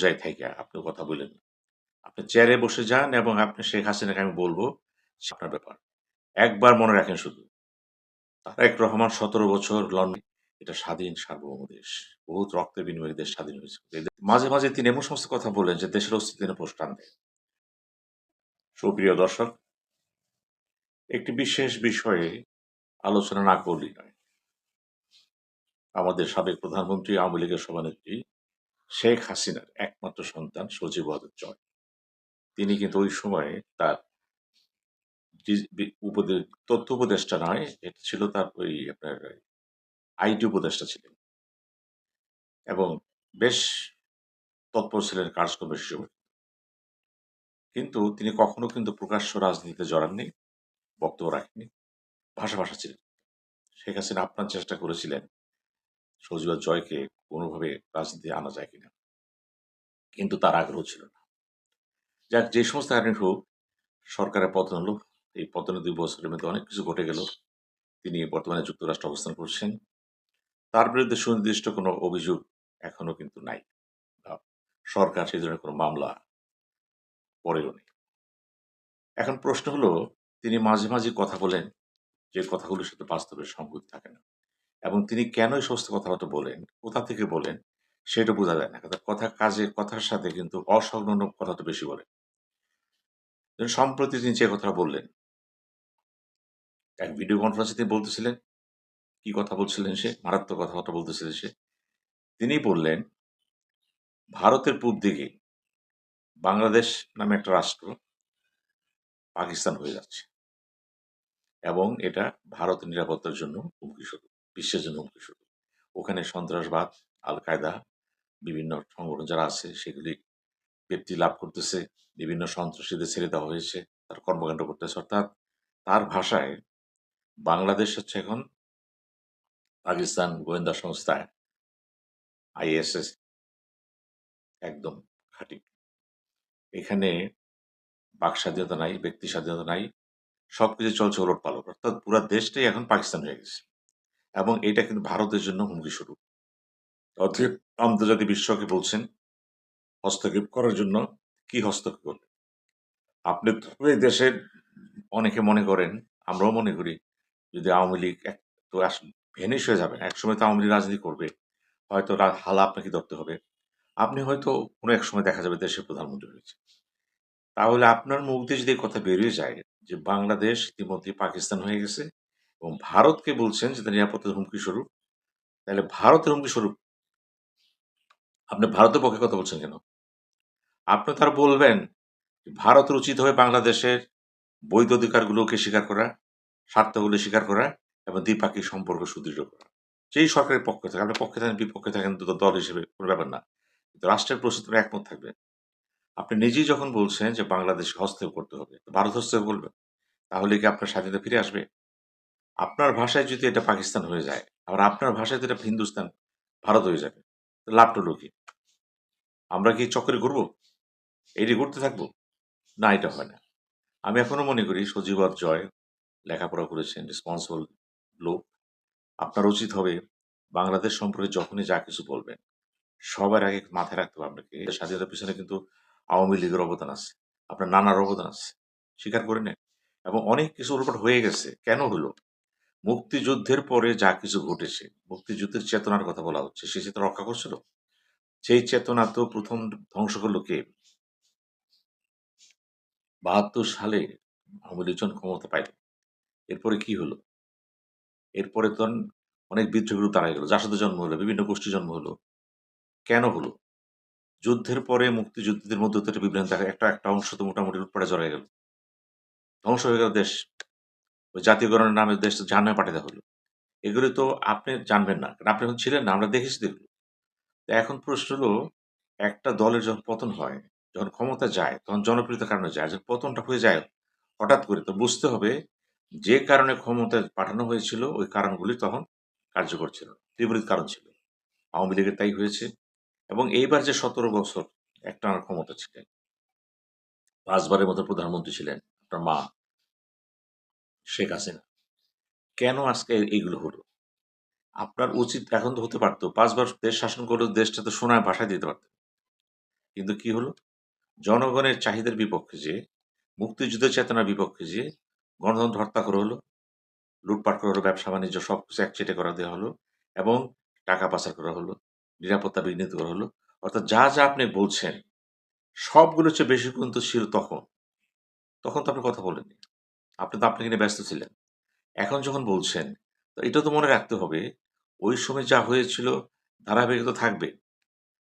যাই থাইকা আপনি কথা বইলেন না। আপনি চেয়ারে বসে যান এবং আপনি শেখ হাসিনাকে আমি বলব, আপনার ব্যাপার। একবার মনে রাখেন শুধু, তারেক রহমান ১৭ বছর লন্ডনে, এটা স্বাধীন সার্বভৌম দেশ। বহুত রক্তের বিনিময়ে দেশ স্বাধীন হয়েছে। মাঝে, মাঝে তিনি এমন সমস্ত কথা বলেন যে দেশের অস্তিত্বে তিনি প্রশ্ন দেয়। সুপ্রিয় দর্শক, একটি বিশেষ বিষয়ে আলোচনা না করলেই নয়। আমাদের সাবেক প্রধানমন্ত্রী, আওয়ামী লীগের সভানেত্রী শেখ হাসিনার একমাত্র সন্তান সজীব ওয়াজেদ জয়। তিনি কিন্তু ওই সময়ে তার তথ্য উপদেষ্টা নয়, এটা ছিল তার ওই আপনার আইটি উপদেষ্টা ছিলেন এবং বেশ তৎপর ছিলেন কাজকর্মের সময়। কিন্তু তিনি কখনো কিন্তু প্রকাশ্য রাজনীতিতে জড়াননি, বক্তব্য রাখেননি, ভাষা ভাষা ছিলেন। শেখ হাসিনা আপনার চেষ্টা করেছিলেন সজীব জয়কে কোনোভাবে রাজনীতি আনা যায় কিনা, কিন্তু তার আগ্রহ ছিল না। যাক, যে সমস্ত কারণে হোক, সরকারের পতন হলো। এই পতনের ২ বছরের মধ্যে অনেক কিছু ঘটে গেল। তিনি বর্তমানে যুক্তরাষ্ট্রে অবস্থান করছেন। তার বিরুদ্ধে সুনির্দিষ্ট কোনো অভিযোগ এখনো কিন্তু নাই। আ সরকার সেই ধরনের কোনো মামলা করেওনি। এখন প্রশ্ন হলো, তিনি মাঝে, মাঝে কথা বলেন যে কথাগুলোর সাথে বাস্তবের সংগতি থাকে না। এবং তিনি কেন এই সমস্ত কথাবার্তা বলেন, কোথা থেকে বলেন, সেটা বোঝা যায় না। তার কথা কাজে কথার সাথে কিন্তু অসংলগ্ন কথাটা বেশি বলেন। যেমন সম্প্রতি তিনি যে কথাটা বললেন, এক ভিডিও কনফারেন্সে তিনি বলতেছিলেন, কি কথা বলছিলেন সে? মারাত্মক কথাবার্তা বলতেছিলেন সে। তিনি বললেন, ভারতের পূব দিকে বাংলাদেশ নামে একটা রাষ্ট্র পাকিস্তান হয়ে যাচ্ছে এবং এটা ভারতের নিরাপত্তার জন্য হুমকিস্বরূপ, বিশ্বের জন্য হুমকিস্বরূপ। ওখানে সন্ত্রাসবাদ, আল কায়দা, বিভিন্ন সংগঠন যারা আছে সেগুলি ব্যক্তি লাভ করতেছে, বিভিন্ন সন্ত্রাসীদের ছেড়ে দেওয়া হয়েছে, তার কর্মকাণ্ড করতেছে। অর্থাৎ তার ভাষায় বাংলাদেশ হচ্ছে এখন পাকিস্তান গোয়েন্দা সংস্থা আইএসএস একদম খাঁটি। এখানে বাক স্বাধীনতা নাই, ব্যক্তি স্বাধীনতা নাই, সবকিছু চলছে ওলটপালট। অর্থাৎ পুরা দেশটাই এখন পাকিস্তান হয়ে গেছে এবং এটা কিন্তু ভারতের জন্য হুমকি স্বরূপ। অতএব আন্তর্জাতিক বিশ্বকে বলছেন হস্তক্ষেপ করার জন্য। কি হস্তক্ষেপ করবে? আপনি তো এই দেশের, অনেকে মনে করেন, আমরাও মনে করি, যদি আওয়ামী লীগ তো ভেনিশ হয়ে যাবে। একসময় তো আওয়ামী লীগ রাজনীতি করবে। হয়তো হাল আপনাকে ধরতে হবে। আপনি হয়তো কোনো এক সময় দেখা যাবে দেশের প্রধানমন্ত্রী হয়েছে। তাহলে আপনার মুখ দিয়ে যদি এই কথা বেরিয়ে যায় যে বাংলাদেশ ইতিমধ্যে পাকিস্তান হয়ে গেছে এবং ভারতকে বলছেন যে তার নিরাপত্তার হুমকি স্বরূপ, তাহলে ভারতের হুমকি স্বরূপ আপনি ভারতের পক্ষে কথা বলছেন কেন? আপনি তারা বলবেন ভারতের উচিত হবে বাংলাদেশের বৈধ অধিকারগুলোকে স্বীকার করা, স্বার্থগুলো স্বীকার করা এবং দ্বিপাক্ষিক সম্পর্ক সুদৃঢ় করা। যেই সরকারের পক্ষে থাকে, আপনি পক্ষে থাকেন বিপক্ষে থাকেন দল হিসেবে কোনো ব্যাপার না। কিন্তু রাষ্ট্রের প্রস্তুতি একমত থাকবে। আপনি নিজেই যখন বলছেন যে বাংলাদেশকে হস্তক্ষেপ করতে হবে, ভারত হস্তক্ষেপ করবে। তাহলে কি আপনার স্বাধীনতা ফিরে আসবে? আপনার ভাষায় যদি এটা পাকিস্তান হয়ে যায়, আবার আপনার ভাষায় যদি এটা হিন্দুস্তান, ভারত হয়ে যাবে, তো লাভটা হলো কি? আমরা কি চক্রে ঘুরবো? এইটি ঘুরতে থাকবো? না, এটা হয় না। আমি এখনো মনে করি সজীব আর জয় লেখাপড়া করেছেন, রেসপন্সিবল লোক। আপনার উচিত হবে বাংলাদেশ সম্পর্কে যখনই যা কিছু বলবেন, সবার আগে মাথায় রাখতে হবে আপনাকে এই স্বাধীনতার পিছনে কিন্তু আওয়ামী লীগের অবদান আছে। আপনার নানার অবদান আছে। স্বীকার করে নেন। এবং অনেক কিছু উল্টোপাল্টা হয়ে গেছে। কেন হলো? মুক্তিযুদ্ধের পরে যা কিছু ঘটেছে, মুক্তিযুদ্ধের চেতনার কথা বলা হচ্ছে। সেই চেতনা রক্ষা করছিল? সেই চেতনা তো ১ম ধ্বংস করল কে? ৭২ সালে আওয়ামী লীগ যখন ক্ষমতা পাইল। এরপরে কি হলো? এরপরে তো অনেক বিদ্রোহী গ্রুপ দাঁড়ায় গেল। জাসদের জন্ম হলো, বিভিন্ন গোষ্ঠী জন্ম হলো। কেন হলো? যুদ্ধের পরে মুক্তিযুদ্ধের মধ্যে তো একটা বিভ্রান্তি দেখা, একটা অংশ তো মোটামুটি লুটপাটে জড়ায় গেল। ধ্বংস হয়ে গেল দেশ। ওই জাতীয়করণের নামে দেশ জাহান্নামে পাঠাতে হলো। এগুলো তো আপনি জানবেন না। কারণ আপনি এখন ছিলেন না, আমরা দেখেছি তো এগুলো। তো এখন প্রশ্ন হলো, একটা দলের যখন পতন হয়, যখন ক্ষমতা যায়, তখন জনপ্রিয়তার কারণে যায়। যখন পতনটা হয়ে যায় হঠাৎ করে, তো বুঝতে হবে যে কারণে ক্ষমতায় পাঠানো হয়েছিল ওই কারণগুলি তখন কার্যকর ছিল। বিপরীত কারণ ছিল। আওয়ামী লীগের তাই হয়েছে এবং এইবার যে ১৭ বছর একটানা ক্ষমতা ছিলেন, ৫ বারের মতো প্রধানমন্ত্রী ছিলেন আপনার মা শেখ হাসিনা। কেন আজকে এইগুলো হলো? আপনার উচিত এখন তো হতে পারত। ৫ বার দেশ শাসন করলেও দেশটা তো সোনায় ভাসায় দিতে পারতেন। কিন্তু কি হলো? জনগণের চাহিদার বিপক্ষে যেয়ে, মুক্তিযুদ্ধের চেতনার বিপক্ষে যেয়ে গণতন্ত্র হত্যা করা হলো, লুটপাট করা হলো, ব্যবসা-বাণিজ্য সবকিছু একচেটে করে দেওয়া হলো এবং টাকা পাচার করা হলো, নিরাপত্তা বিঘ্নিত করা হলো। অর্থাৎ যা আপনি বলছেন সবগুলোর চেয়ে বেশি কিন্তু ছিল তখন। তখন তো আপনি কথা বলেননি। আপনি তো আপনাকে নিয়ে ব্যস্ত ছিলেন। এখন যখন বলছেন, তো এটাও তো মনে রাখতে হবে, ওই সময় যা হয়েছিল ধারাবাহিকতা থাকবে।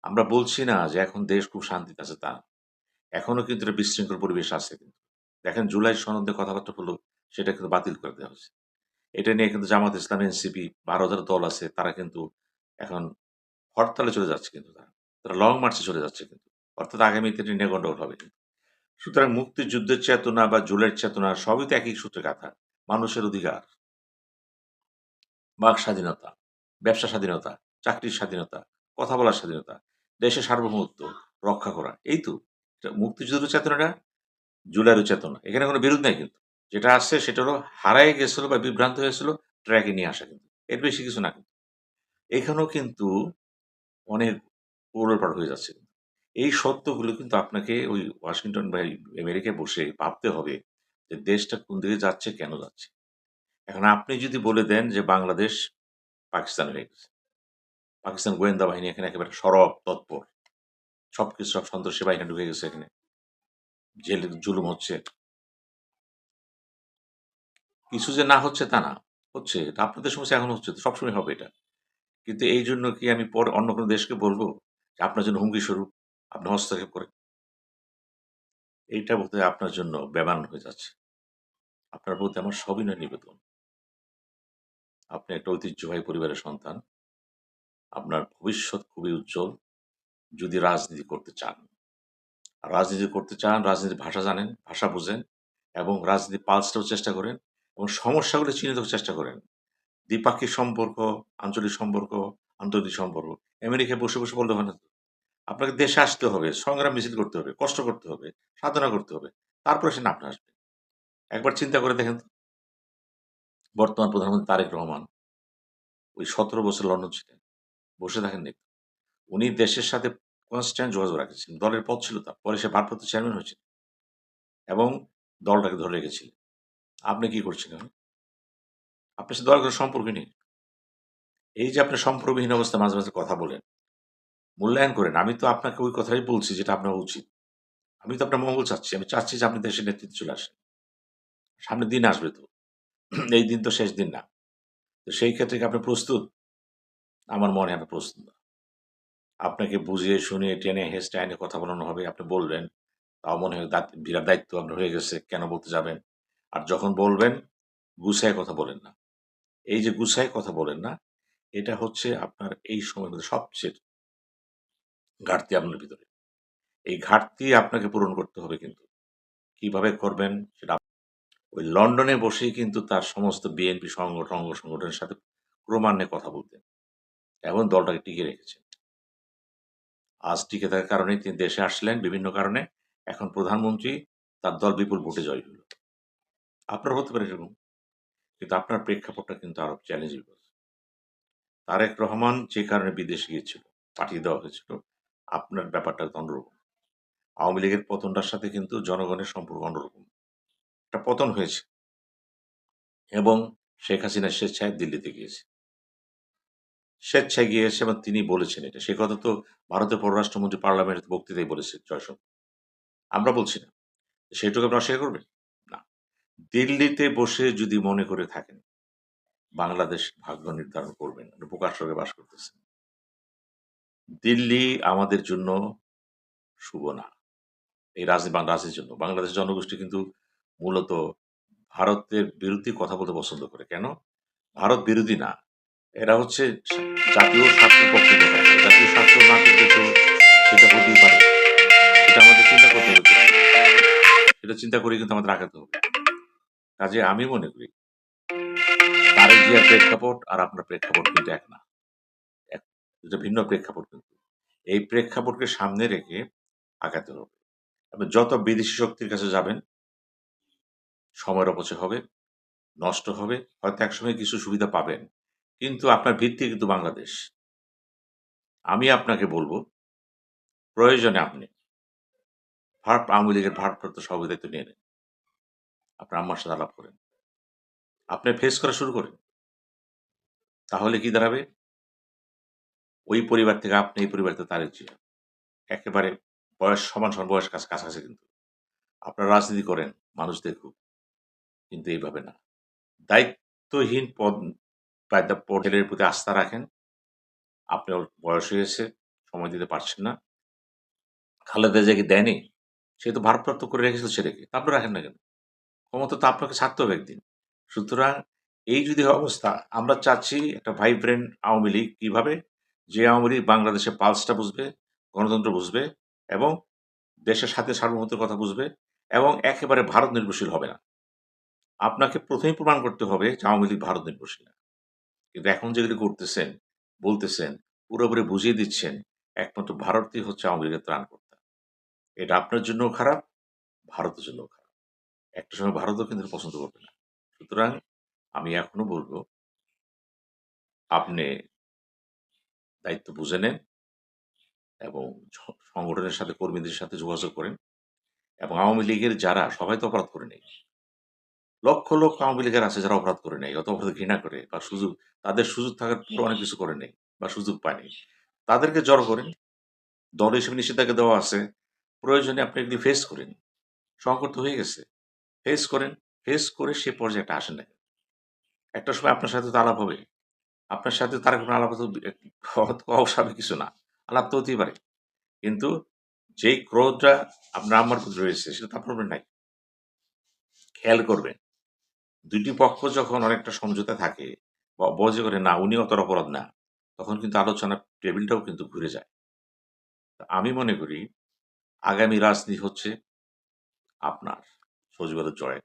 আমরা বলছি না যে এখন দেশ খুব শান্তিতে আছে তা না। এখনো কিন্তু একটা বিশৃঙ্খল পরিবেশ আছে কিন্তু। দেখেন জুলাই সনদে কথাবার্তা হলো, সেটা কিন্তু বাতিল করে দেওয়া হয়েছে। এটা নিয়ে কিন্তু জামাত ইসলাম, এনসিপি বা আরো যারা দল আছে তারা কিন্তু এখন হরতালে চলে যাচ্ছে কিন্তু তারা। তারা লং মার্চে চলে যাচ্ছে কিন্তু। অর্থাৎ আগামীতে এটা নিয়ে গন্ডগোল হবে কিন্তু। সুতরাং মুক্তিযুদ্ধের চেতনা বা জুলাইয়ের চেতনা সবই তো একই সূত্রে গাঁথা। মানুষের অধিকার, বাক স্বাধীনতা, ব্যবসা স্বাধীনতা, চাকরির স্বাধীনতা, কথা বলার স্বাধীনতা, দেশের সার্বভৌমত্ব রক্ষা করা। এই তো এটা মুক্তিযুদ্ধের চেতনাটা, জুলাইয়ের চেতনা। এখানে কোনো বিরোধ নাই কিন্তু। যেটা আসছে সেটা হলো হারায় গেছিল বা বিভ্রান্ত হয়েছিল ট্র্যাকে নিয়ে আসা কিন্তু। এর বেশি কিছু না কিন্তু। এখানেও কিন্তু অনেক ওলটপালট হয়ে যাচ্ছে। এই সত্যগুলো কিন্তু আপনাকে ওই ওয়াশিংটন বা এই আমেরিকায় বসে ভাবতে হবে যে দেশটা কোন দিকে যাচ্ছে, কেন যাচ্ছে। এখন আপনি যদি বলে দেন যে বাংলাদেশ পাকিস্তান হয়ে গেছে। পাকিস্তান গোয়েন্দা বাহিনী এখানে একেবারে সরব তৎপর। সবকিছু সব সন্ত্রাসী বাহিনী ঢুকে গেছে এখানে। জেলে জুলুম হচ্ছে। কিছু যে না হচ্ছে তা না। হচ্ছে। এটা আপনাদের সমস্যা এখন হচ্ছে। সবসময় হবে এটা। কিন্তু এইজন্য কি আমি পরে অন্য কোনো দেশকে বলব যে আপনার জন্য হুমকি স্বরূপ আপনি হস্তক্ষেপ করেন? এইটা বোধহয় আপনার জন্য বেমানান হয়ে যাচ্ছে। আপনার প্রতি আমার সবিনয় নিবেদন। আপনি একটা ঐতিহ্যবাহী পরিবারের সন্তান। আপনার ভবিষ্যৎ খুবই উজ্জ্বল যদি রাজনীতি করতে চান। রাজনীতি করতে চান, রাজনীতির ভাষা জানেন, ভাষা বুঝেন এবং রাজনীতির পালসটাও চেষ্টা করেন এবং সমস্যাগুলো চিহ্নিত করার চেষ্টা করেন। দ্বিপাক্ষিক সম্পর্ক, আঞ্চলিক সম্পর্ক, আন্তর্জাতিক সম্পর্ক। আমেরিকায় বসে বললে হয় না তো। আপনাকে দেশে আসতে হবে, সংগ্রাম মিছিল করতে হবে, কষ্ট করতে হবে, সাধনা করতে হবে। তারপরে সে আপনি আসবে। একবার চিন্তা করে দেখেন তো, বর্তমান প্রধানমন্ত্রী তারেক রহমান ওই ১৭ বছর লন্ডন ছিলেন। বসে থাকেননি। উনি দেশের সাথে কনস্ট্যান্ট যোগাযোগ রাখেছেন। দলের পদ ছিল তার। পরে সে ভারপ্রাপ্ত চেয়ারম্যান হয়েছেন এবং দলটাকে ধরে রেখেছিলেন। আপনি কি করছেন এখন? আপনার সাথে দলের কোনো সম্পর্কই নেই। এই যে আপনি সম্পর্কহীন অবস্থায় মাঝে কথা বলেন, মূল্যায়ন করেন। আমি তো আপনাকে ওই কথাই বলছি যেটা আপনার উচিত। আমি তো আপনার মঙ্গল চাচ্ছি। আমি চাচ্ছি যে আপনি দেশের নেতৃত্বে চলে আসেন। সামনের দিন আসবে তো। এই দিন তো শেষ দিন না। তো সেই ক্ষেত্রে কি আপনি প্রস্তুত? আমার মনে হয় আপনি প্রস্তুত না। আপনাকে বুঝিয়ে শুনিয়ে টেনে হেঁচড়ে এনে কথা বলানো হবে। আপনি বলবেন। তাও মনে হয় বিরাট দায়িত্ব আপনার হয়ে গেছে। কেন বলতে যাবেন? আর যখন বলবেন, গুছায়ে কথা বলেন না। এই যে গুছায়ে কথা বলেন না, এটা হচ্ছে আপনার এই সময়ের মধ্যে সবচেয়ে ঘাটতি আপনার ভিতরে। এই ঘাটতি আপনাকে পূরণ করতে হবে কিন্তু। কিভাবে করবেন সেটা ওই লন্ডনে বসেই কিন্তু তার সমস্ত বিএনপি অঙ্গ সংগঠনের সাথে ক্রমান্বয়ে কথা বলতেন এবং দলটাকে টিকিয়ে রেখেছেন। আজ টিকে থাকার কারণেই তিনি দেশে আসলেন বিভিন্ন কারণে। এখন প্রধানমন্ত্রী, তার দল বিপুল ভোটে জয়ী হল। আপনার হতে পারে এরকম। কিন্তু আপনার প্রেক্ষাপটটা কিন্তু আরো চ্যালেঞ্জিং। তারেক রহমান যে কারণে বিদেশে গিয়েছিল, পাঠিয়ে দেওয়া হয়েছিল, আপনার ব্যাপারটা তো অন্যরকম। আওয়ামী লীগের পতনটার সাথে কিন্তু জনগণের সম্পর্ক অন্যরকম। একটা পতন হয়েছে এবং শেখ হাসিনা স্বেচ্ছায় দিল্লিতে গিয়েছে। স্বেচ্ছায় গিয়েছে এবং তিনি বলেছেন এটা। সে কথা তো ভারতের পররাষ্ট্রমন্ত্রী পার্লামেন্টের বক্তৃতায় বলেছেন জয়শঙ্কর। আমরা বলছি না। সেটুকু আপনি অস্বীকার করবেন? না। দিল্লিতে বসে যদি মনে করে থাকেন, বাংলাদেশ ভাগ্য নির্ধারণ করবেন, আপনি বোকার স্বর্গে বাস করতেছেন। দিল্লি আমাদের জন্য শুভ না। এই রাজনীতির জন্য। বাংলাদেশের জনগোষ্ঠী কিন্তু মূলত ভারতের বিরুদ্ধে কথা বলতে পছন্দ করে। কেন? ভারত বিরোধী না। এরা হচ্ছে জাতীয় স্বার্থের পক্ষে কথা বলে। জাতীয় স্বার্থ না থাকলে তো সেটা হতেই পারে। সেটা আমাদের চিন্তা করতে হবে তো। সেটা চিন্তা করে কিন্তু আমাদের আগাতে হবে। কাজেই আমি মনে করি তারেক জিয়ার প্রেক্ষাপট আর আপনার প্রেক্ষাপট কিন্তু এক না। এক দুটো ভিন্ন প্রেক্ষাপট কিন্তু। এই প্রেক্ষাপটকে সামনে রেখে আগাতে হবে। আপনি যত বিদেশি শক্তির কাছে যাবেন, সময়ের অপচয় হবে, নষ্ট হবে। হয়তো একসময় কিছু সুবিধা পাবেন। কিন্তু আপনার ভিত্তি কিন্তু বাংলাদেশ। আমি আপনাকে বলব, প্রয়োজনে আপনি আওয়ামী লীগের ভারপ্রাপ্ত সভাপতির দায়িত্ব নিয়ে নেন। আপনার আম্মার সাথে আলাপ করেন। আপনি ফেস করা শুরু করেন। তাহলে কি দাঁড়াবে? ওই পরিবার থেকে আপনি, এই পরিবার থেকে তারেক জিয়া। একেবারে বয়স সমান, সমান বয়স কাছাকাছি কিন্তু। আপনারা রাজনীতি করেন, মানুষ দেখুক। কিন্তু এইভাবে না। দায়িত্বহীন পদের প্রতি আস্থা রাখেন। আপনার বয়স হয়েছে, সময় দিতে পারছেন না। খালেদা জিয়াকে দেয়নি। সে তো ভারপ্রাপ্ত করে রেখেছিল ছেলেকে। তা আপনি রাখেন না কেন? ক্ষমতা তো আপনাকে ছাড়তে হবে একদিন। সুতরাং এই যদি অবস্থা, আমরা চাচ্ছি একটা ভাইব্রেন্ট আওয়ামী লীগ কিভাবে? যে আওয়ামী লীগ বাংলাদেশের পালসটা বুঝবে, গণতন্ত্র বুঝবে এবং দেশের সাথে সার্বভৌমত্বের কথা বুঝবে এবং একেবারে ভারত নির্ভরশীল হবে না। আপনাকে ১ম এই প্রমাণ করতে হবে যে আওয়ামী লীগ ভারত নির্ভরশীল না। কিন্তু এখন যেগুলো করতেছেন, বলতেছেন, পুরোপুরি বুঝিয়ে দিচ্ছেন, একমাত্র ভারতই হচ্ছে আওয়ামী লীগের ত্রাণকর্তা। এটা আপনার জন্যও খারাপ, ভারতের জন্যও খারাপ। একটা সময় ভারতও কিন্তু পছন্দ করবে না। সুতরাং আমি এখনো বলব, আপনি দায়িত্ব বুঝে নেন এবং সংগঠনের সাথে কর্মীদের সাথে যোগাযোগ করেন এবং আওয়ামী লীগের যারা সবাই তো অপরাধ করে নেই। লক্ষ, লক্ষ আওয়ামী লীগের আছে যারা অপরাধ করে নেই, অত অপরাধ ঘৃণা করে বা তাদের সুযোগ থাকার পর অনেক কিছু করে নেই বা সুযোগ পায়নি। তাদেরকে জড়ো করেন। দল হিসেবে নিষেধাজ্ঞা দেওয়া আছে। প্রয়োজনে আপনি এগুলি ফেস করেন। সংকট তো হয়ে গেছে। ফেস করেন। ফেস করে সে পর্যায়ে একটা আসেন না। একটা সময় আপনার সাথে তো আলাপ হবে। আপনার সাথে তার কোনো আলাপ তো অস্বাভাবিক কিছু না। আলাপ তো হতেই পারে। কিন্তু যেই ক্রোধটা আপনার আম্মার প্রতি রয়েছে সেটা তো আপনার উপরে নাই। খেয়াল করবেন। ২ টি পক্ষ যখন অনেকটা সমঝোতা থাকে বা বোঝে করে না উনি অতটা অপরাধ না, তখন কিন্তু আলোচনার টেবিলটাও কিন্তু ঘুরে যায়। তো আমি মনে করি আগামী রাজনীতি হচ্ছে আপনার সজীবতা জয়ের,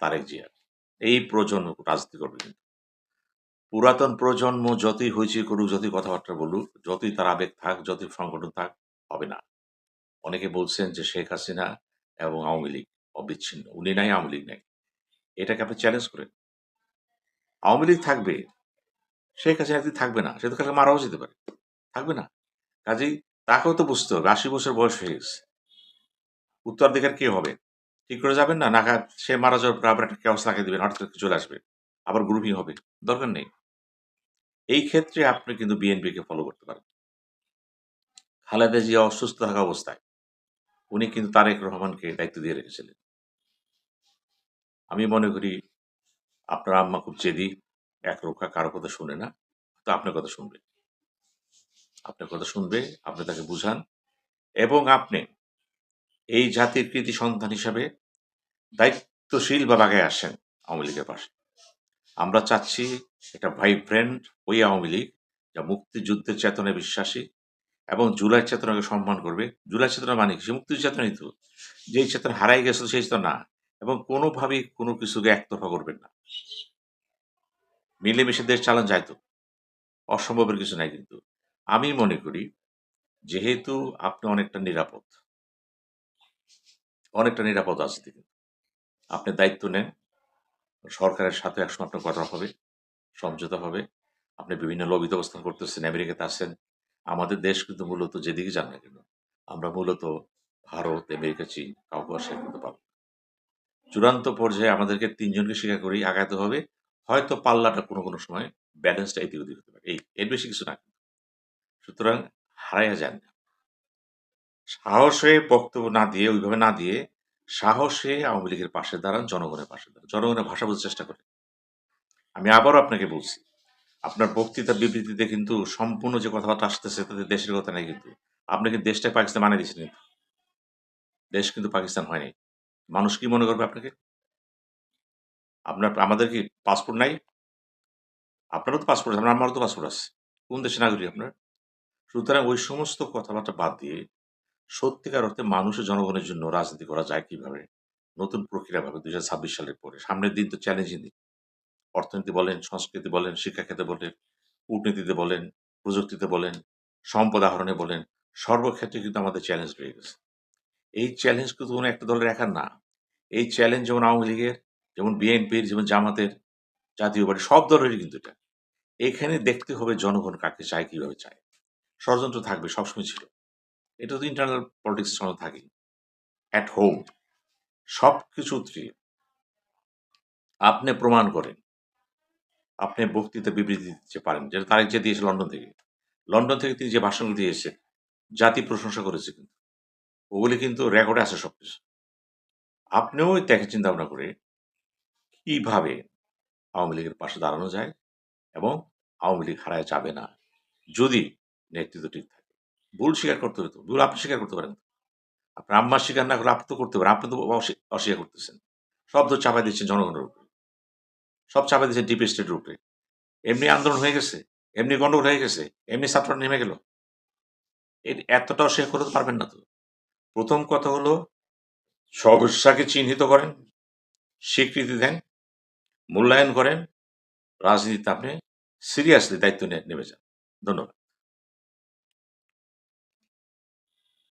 তারেক জিয়ার। এই প্রজন্ম রাজনীতি করবে কিন্তু। পুরাতন প্রজন্ম যতই হইচই করুক, যতই কথাবার্তা বলুক, যতই তার আবেগ থাক, যতই সংগঠন থাক, হবে না। অনেকে বলছেন যে শেখ হাসিনা এবং আওয়ামী লীগ অবিচ্ছিন্ন। উনি নাই, আওয়ামী লীগ নাই। এটাকে আপনি চ্যালেঞ্জ করেন। আওয়ামী লীগ থাকবে, শেখ হাসিনা একদিন থাকবে না। সে তো কালকে মারাও যেতে পারে। থাকবে না। কাজেই তাকেও তো বুঝতে হবে ৮০ বছর বয়স হয়ে গেছে। উত্তরাধিকার কে হবে? ঠিক করে যাবেন না? সে মারা যাওয়ার পর আবার একটা কেওয়াস লাগিয়ে দিবেন। হঠাৎ করে চলে আসবে। আবার গ্রুপিং হবে। দরকার নেই। এই ক্ষেত্রে আপনি কিন্তু বিএনপিকে ফলো করতে পারেন। খালেদা জিয়া অসুস্থ থাকা অবস্থায় উনি কিন্তু তারেক রহমানকে দায়িত্ব দিয়ে রেখেছিলেন। আমি মনে করি আপনার আম্মা খুব জেদি, একরোখা, কারো কথা শুনে না। তো আপনার কথা শুনবে। আপনার কথা শুনবে, আপনি তাকে বুঝান এবং আপনি এই জাতির কৃতি সন্তান হিসাবে দায়িত্বশীলভাবে আগায় আসেন আওয়ামী লীগের পাশে। আমরা চাচ্ছি একটা ভাইব্রেন্ট ওই আওয়ামী লীগ যা মুক্তিযুদ্ধের চেতনায় বিশ্বাসী এবং জুলাই চেতনাকে সম্মান করবে। জুলাই চেতনা মানে কি? সে মুক্তির চেতনাই তো। যেই চেতনা হারাই গেছিল সেই চেতনা না। এবং কোনোভাবেই কোনো কিছুকে একতরফা করবেন না। মিলেমিশে দেশ চালানো যায় তো। অসম্ভবের কিছু নাই কিন্তু। আমি মনে করি যেহেতু আপনি অনেকটা নিরাপদ আছে কিন্তু। আপনি দায়িত্ব নেন। সরকারের সাথে একসময় আপনার কথা হবে, সমঝোতা হবে। আপনি বিভিন্ন লবিতে অবস্থান করতেছেন, আমেরিকাতে আছেন। আমাদের দেশ কিন্তু মূলত যেদিকে যান না কেন, আমরা মূলত ভারত, আমেরিকা, চীন কাউকে অস্বীকার করতে পারব না। চূড়ান্ত পর্যায়ে আমাদেরকে ৩ জনকে স্বীকার করেই আগাতে হবে। হয়তো পাল্লাটা কোনো সময় ব্যালেন্সটা এদিক ওদিক হতে পারে। এর বেশি কিছু না। সুতরাং হারাইয়া যান না। সাহস হয়ে বক্তব্য না দিয়ে, ওইভাবে না দিয়ে, সাহসে আওয়ামী লীগের পাশে দাঁড়ান, জনগণের পাশে দাঁড়ান। জনগণের ভাষা বোঝার চেষ্টা করেন। আমি আবারও আপনাকে বলছি, আপনার বক্তৃতা বিবৃতিতে কিন্তু সম্পূর্ণ যে কথাবার্তা আসতেছে তাতে দেশের কথা নাই কিন্তু। আপনি কিন্তু দেশটাকে পাকিস্তান বানায় দিয়েছেন কিন্তু। দেশ কিন্তু পাকিস্তান হয় নাই। মানুষ কি মনে করবে আপনাকে? আমাদের কি পাসপোর্ট নাই? আপনারও তো পাসপোর্ট আছে, আমারও তো পাসপোর্ট আছে। কোন দেশের নাগরিক আপনার? সুতরাং ওই সমস্ত কথাবার্তা বাদ দিয়ে সত্যিকার অর্থে মানুষের জনগণের জন্য রাজনীতি করা যায় কিভাবে? নতুন প্রক্রিয়াভাবে ২০২৬ সালের পরে। সামনের দিন তো চ্যালেঞ্জিং দিন। অর্থনীতি বলেন, সংস্কৃতি বলেন, শিক্ষা খাতে বলেন, কূটনীতিতে বলেন, প্রযুক্তিতে বলেন, সম্পদ আহরণে বলেন, সর্বক্ষেত্রে কিন্তু আমাদের চ্যালেঞ্জ রয়ে গেছে। এই চ্যালেঞ্জ কিন্তু কোনো একটা দলের একার না। এই চ্যালেঞ্জ যেমন আওয়ামী লীগের, যেমন বিএনপির, যেমন জামাতের, জাতীয় পার্টি সব দলেরই কিন্তু এটা। এখানে দেখতে হবে জনগণ কাকে চায়, কিভাবে চায়। ষড়যন্ত্র থাকবে, সবসময় ছিল। এটা তো ইন্টারনাল পলিটিক্স এর সময় থাকেই। অ্যাট হোম সব কিছুতে আপনি প্রমাণ করেন, আপনি বক্তৃতা বিবৃতি দিতে পারেন, যেটা তারেক জিয়া দিয়েছে লন্ডন থেকে। লন্ডন থেকে তিনি যে ভাষণগুলো দিয়েছেন, জাতি প্রশংসা করেছে কিন্তু। ওগুলি কিন্তু রেকর্ডে আছে সবকিছু। আপনিও দেখে চিন্তা ভাবনা করে কিভাবে আওয়ামী লীগের পাশে দাঁড়ানো যায় এবং আওয়ামী লীগ হারায় যাবে না যদি নেতৃত্ব ঠিক থাকে। ভুল স্বীকার করতে হতো, ভুল আপনি স্বীকার করতে পারেন। আপনার আম্মা স্বীকার না করলে আপনি তো করতে পারেন, আপনি তো অস্বীকার করতেছেন। সব তো চাপাই দিচ্ছেন জনগণের উপরে, সব চাপাই দিচ্ছেন ডিপ স্টেটের উপরে। এমনি আন্দোলন হয়ে গেছে, এমনি গন্ডগোল হয়ে গেছে, এমনি ছাত্ররা নেমে গেল, এতটাও শেয়ার করতে পারবেন না তো। প্রথম কথা হলো সমস্যাকে চিহ্নিত করেন, স্বীকৃতি দেন, মূল্যায়ন করেন, রাজনীতিতে আপনি সিরিয়াসলি দায়িত্ব নেমে যান। ধন্যবাদ।